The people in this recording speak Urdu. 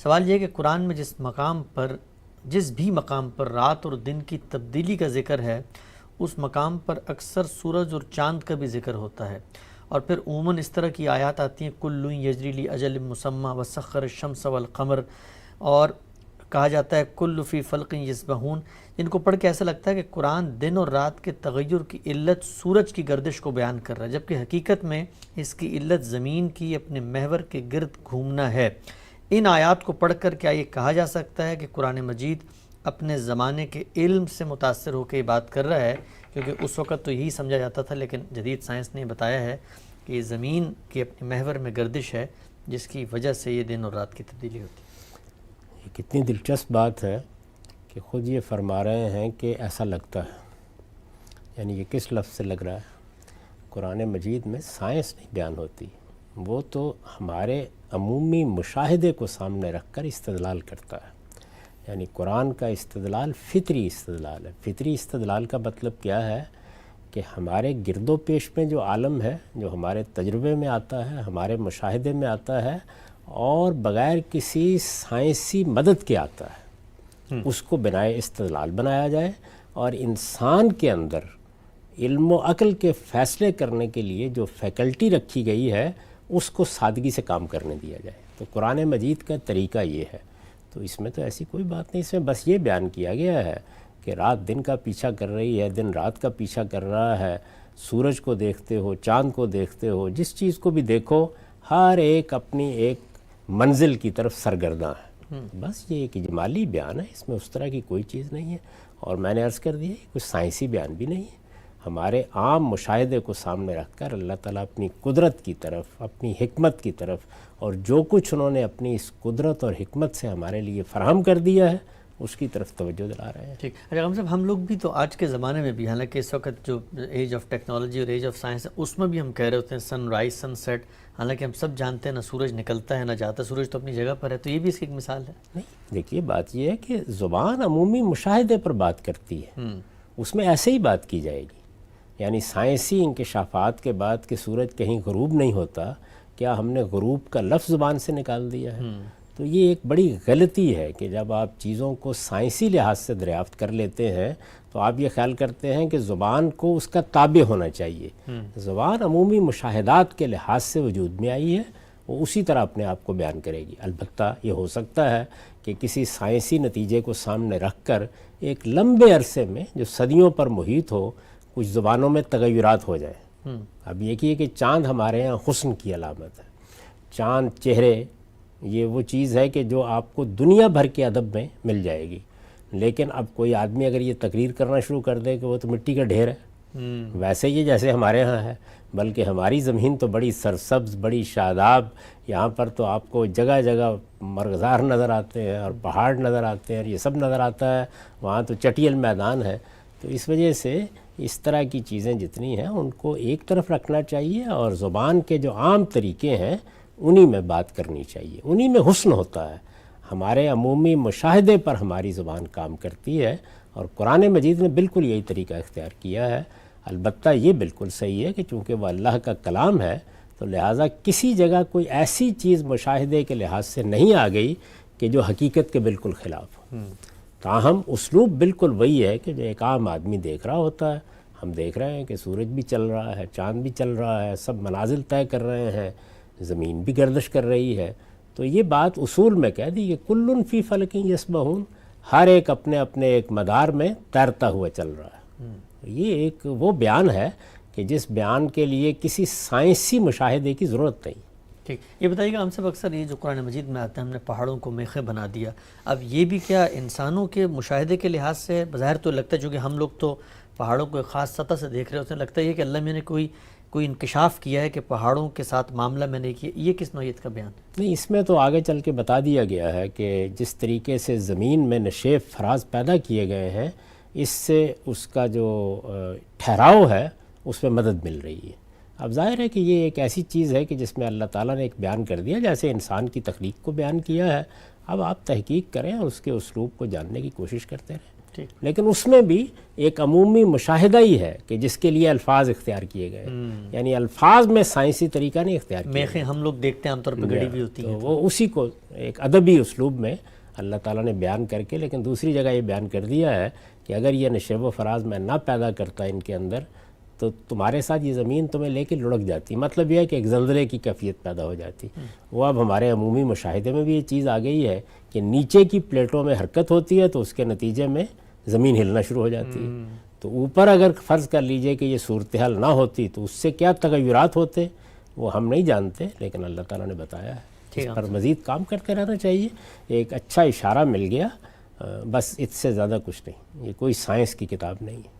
سوال یہ ہے کہ قرآن میں جس بھی مقام پر رات اور دن کی تبدیلی کا ذکر ہے اس مقام پر اکثر سورج اور چاند کا بھی ذکر ہوتا ہے، اور پھر عموماً اس طرح کی آیات آتی ہیں کل یجری لاجل مسمی وسخر الشمس والقمر، اور کہا جاتا ہے کل فی فلق یسبحون، جن کو پڑھ کے ایسا لگتا ہے کہ قرآن دن اور رات کے تغیر کی علت سورج کی گردش کو بیان کر رہا ہے، جبکہ حقیقت میں اس کی علت زمین کی اپنے محور کے گرد گھومنا ہے۔ ان آیات کو پڑھ کر کیا یہ کہا جا سکتا ہے کہ قرآن مجید اپنے زمانے کے علم سے متاثر ہو کے یہ بات کر رہا ہے؟ کیونکہ اس وقت تو یہی سمجھا جاتا تھا، لیکن جدید سائنس نے بتایا ہے کہ یہ زمین کی اپنے محور میں گردش ہے جس کی وجہ سے یہ دن اور رات کی تبدیلی ہوتی ہے۔ یہ کتنی دلچسپ بات ہے کہ خود یہ فرما رہے ہیں کہ ایسا لگتا ہے، یعنی یہ کس لفظ سے لگ رہا ہے؟ قرآن مجید میں سائنس نہیں بیان ہوتی، وہ تو ہمارے عمومی مشاہدے کو سامنے رکھ کر استدلال کرتا ہے۔ یعنی قرآن کا استدلال فطری استدلال ہے۔ فطری استدلال کا مطلب کیا ہے کہ ہمارے گرد و پیش میں جو عالم ہے، جو ہمارے تجربے میں آتا ہے، ہمارے مشاہدے میں آتا ہے اور بغیر کسی سائنسی مدد کے آتا ہے، اس کو بنائے استدلال بنایا جائے اور انسان کے اندر علم و عقل کے فیصلے کرنے کے لیے جو فیکلٹی رکھی گئی ہے اس کو سادگی سے کام کرنے دیا جائے۔ تو قرآن مجید کا طریقہ یہ ہے۔ تو اس میں تو ایسی کوئی بات نہیں، اس میں بس یہ بیان کیا گیا ہے کہ رات دن کا پیچھا کر رہی ہے، دن رات کا پیچھا کر رہا ہے، سورج کو دیکھتے ہو، چاند کو دیکھتے ہو، جس چیز کو بھی دیکھو ہر ایک اپنی ایک منزل کی طرف سرگرداں ہے۔ بس یہ ایک اجمالی بیان ہے، اس میں اس طرح کی کوئی چیز نہیں ہے، اور میں نے عرض کر دیا کچھ سائنسی بیان بھی نہیں ہے۔ ہمارے عام مشاہدے کو سامنے رکھ کر اللہ تعالیٰ اپنی قدرت کی طرف، اپنی حکمت کی طرف، اور جو کچھ انہوں نے اپنی اس قدرت اور حکمت سے ہمارے لیے فراہم کر دیا ہے اس کی طرف توجہ دلا رہے ہیں۔ ٹھیک، اچھا غم صاحب، ہم لوگ بھی تو آج کے زمانے میں بھی، حالانکہ اس وقت جو ایج آف ٹیکنالوجی اور ایج آف سائنس ہے اس میں بھی ہم کہہ رہے ہوتے ہیں سن رائز سن سیٹ، حالانکہ ہم سب جانتے ہیں نہ سورج نکلتا ہے نہ جاتا، سورج تو اپنی جگہ پر ہے، تو یہ بھی اس کی ایک مثال ہے۔ نہیں، دیکھیے بات یہ ہے کہ زبان عمومی مشاہدے پر بات کرتی ہے، اس میں ایسے ہی بات کی جائے گی۔ یعنی سائنسی انکشافات کے بعد کہ سورج کہیں غروب نہیں ہوتا، کیا ہم نے غروب کا لفظ زبان سے نکال دیا ہے؟ تو یہ ایک بڑی غلطی ہے کہ جب آپ چیزوں کو سائنسی لحاظ سے دریافت کر لیتے ہیں تو آپ یہ خیال کرتے ہیں کہ زبان کو اس کا تابع ہونا چاہیے۔ زبان عمومی مشاہدات کے لحاظ سے وجود میں آئی ہے، وہ اسی طرح اپنے آپ کو بیان کرے گی۔ البتہ یہ ہو سکتا ہے کہ کسی سائنسی نتیجے کو سامنے رکھ کر ایک لمبے عرصے میں جو صدیوں پر محیط ہو کچھ زبانوں میں تغیرات ہو جائیں۔ اب یہ کہ چاند ہمارے ہاں حسن کی علامت ہے، چاند چہرے یہ وہ چیز ہے کہ جو آپ کو دنیا بھر کے ادب میں مل جائے گی، لیکن اب کوئی آدمی اگر یہ تقریر کرنا شروع کر دے کہ وہ تو مٹی کا ڈھیر ہے، ویسے یہ جیسے ہمارے ہاں ہے، بلکہ ہماری زمین تو بڑی سرسبز، بڑی شاداب، یہاں پر تو آپ کو جگہ جگہ مرغزار نظر آتے ہیں اور پہاڑ نظر آتے ہیں اور یہ سب نظر آتا ہے، وہاں تو چٹیل میدان ہے۔ تو اس وجہ سے اس طرح کی چیزیں جتنی ہیں ان کو ایک طرف رکھنا چاہیے اور زبان کے جو عام طریقے ہیں انہی میں بات کرنی چاہیے، انہی میں حسن ہوتا ہے۔ ہمارے عمومی مشاہدے پر ہماری زبان کام کرتی ہے، اور قرآن مجید نے بالکل یہی طریقہ اختیار کیا ہے۔ البتہ یہ بالکل صحیح ہے کہ چونکہ وہ اللہ کا کلام ہے تو لہٰذا کسی جگہ کوئی ایسی چیز مشاہدے کے لحاظ سے نہیں آ گئی کہ جو حقیقت کے بالکل خلاف ہو۔ تاہم اسلوب بالکل وہی ہے کہ جو ایک عام آدمی دیکھ رہا ہوتا ہے۔ ہم دیکھ رہے ہیں کہ سورج بھی چل رہا ہے، چاند بھی چل رہا ہے، سب منازل طے کر رہے ہیں، زمین بھی گردش کر رہی ہے، تو یہ بات اصول میں کہہ دی کہ کل فی فلک یسبحون، ہر ایک اپنے اپنے ایک مدار میں تیرتا ہوا چل رہا ہے۔ یہ ایک وہ بیان ہے کہ جس بیان کے لیے کسی سائنسی مشاہدے کی ضرورت نہیں۔ ٹھیک، یہ بتائیے گا ہم سب اکثر یہ جو قرآن مجید میں آتا ہے ہم نے پہاڑوں کو میخیں بنا دیا، اب یہ بھی کیا انسانوں کے مشاہدے کے لحاظ سے بظاہر تو لگتا ہے، چونکہ ہم لوگ تو پہاڑوں کو ایک خاص سطح سے دیکھ رہے ہوتے ہیں، لگتا ہے کہ اللہ میں نے کوئی انکشاف کیا ہے کہ پہاڑوں کے ساتھ معاملہ میں نے کیا، یہ کس نوعیت کا بیان ہے؟ نہیں، اس میں تو آگے چل کے بتا دیا گیا ہے کہ جس طریقے سے زمین میں نشیب فراز پیدا کیے گئے ہیں اس سے اس کا جو ٹھہراؤ ہے اس میں مدد مل رہی ہے۔ اب ظاہر ہے کہ یہ ایک ایسی چیز ہے کہ جس میں اللہ تعالیٰ نے ایک بیان کر دیا جیسے انسان کی تخلیق کو بیان کیا ہے۔ اب آپ تحقیق کریں اور اس کے اسلوب کو جاننے کی کوشش کرتے رہیں۔ لیکن اس میں بھی ایک عمومی مشاہدہ ہی ہے کہ جس کے لیے الفاظ اختیار کیے گئے، یعنی الفاظ میں سائنسی طریقہ نہیں اختیار کیا، میخیں ہم لوگ دیکھتے ہیں عام طور پہ گڑی بھی ہوتی ہیں، تو وہ اسی کو ایک ادبی اسلوب میں اللہ تعالیٰ نے بیان کر کے، لیکن دوسری جگہ یہ بیان کر دیا ہے کہ اگر یہ نشیب و فراز میں نہ پیدا کرتا ان کے اندر تو تمہارے ساتھ یہ زمین تمہیں لے کے لڑک جاتی. مطلب یہ ہے کہ ایک زلزلے کی کیفیت پیدا ہو جاتی. وہ اب ہمارے عمومی مشاہدے میں بھی یہ چیز آ گئی ہے کہ نیچے کی پلیٹوں میں حرکت ہوتی ہے تو اس کے نتیجے میں زمین ہلنا شروع ہو جاتی ہے. تو اوپر اگر فرض کر لیجئے کہ یہ صورتحال نہ ہوتی تو اس سے کیا تغیرات ہوتے وہ ہم نہیں جانتے، لیکن اللہ تعالیٰ نے بتایا ہے. اس پر مزید کام کرتے رہنا چاہیے. ایک اچھا اشارہ مل گیا، بس اس سے زیادہ کچھ نہیں. یہ کوئی سائنس کی کتاب نہیں ہے.